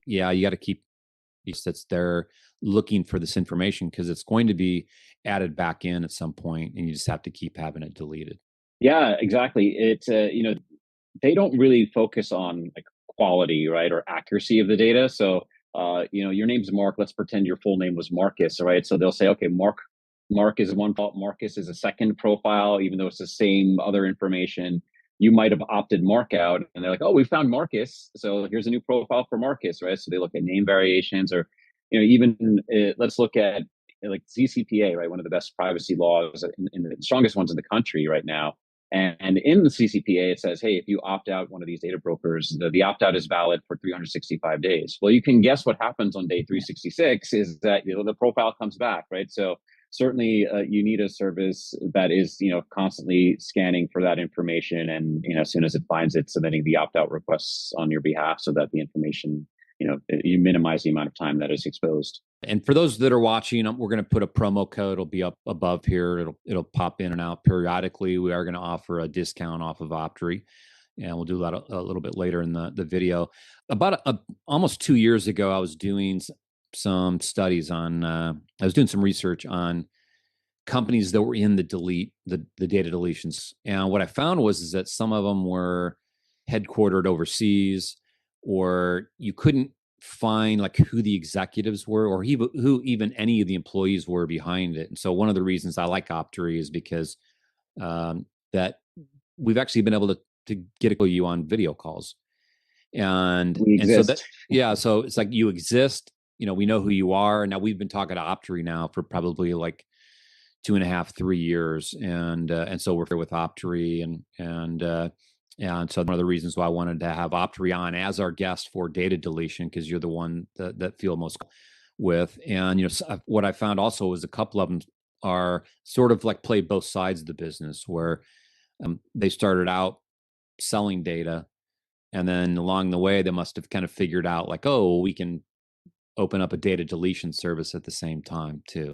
yeah, you got to keep that's there looking for this information because it's going to be added back in at some point, and you just have to keep having it deleted. Yeah, exactly. It's they don't really focus on like quality, right, or accuracy of the data. So, your name's Mark. Let's pretend your full name was Marcus, right? So they'll say, okay, Mark is one fault. Marcus is a second profile, even though it's the same other information. You might have opted Mark out, and they're like, oh, we found Marcus, so here's a new profile for Marcus, right? So they look at name variations, or even let's look at like CCPA, right? One of the best privacy laws in the strongest ones in the country right now. And in the CCPA, it says, hey, if you opt out one of these data brokers, the opt out is valid for 365 days. Well, you can guess what happens on day 366 is that the profile comes back, right? So certainly you need a service that is constantly scanning for that information, and as soon as it finds it, submitting the opt out requests on your behalf so that the information you minimize the amount of time that is exposed. And for those that are watching, we're going to put a promo code. It'll be up above here. It'll pop in and out periodically. We are going to offer a discount off of Optery, and we'll do that a little bit later in the video. About almost 2 years ago, I was doing some studies on. I was doing some research on companies that were in the data deletions, and what I found is that some of them were headquartered overseas, or you couldn't find like who the executives were, or who even any of the employees were behind it. And so one of the reasons I like Optery is because that we've actually been able to get you on video calls, and so that so it's like you exist. We know who you are. Now we've been talking to Optery now for probably like 2.5, 3 years, and so we're here with Optery, and so one of the reasons why I wanted to have Optery on as our guest for data deletion, because you're the one that feel most with. And what I found also is a couple of them are sort of like play both sides of the business, where they started out selling data, and then along the way they must have kind of figured out like, oh, we can open up a data deletion service at the same time too.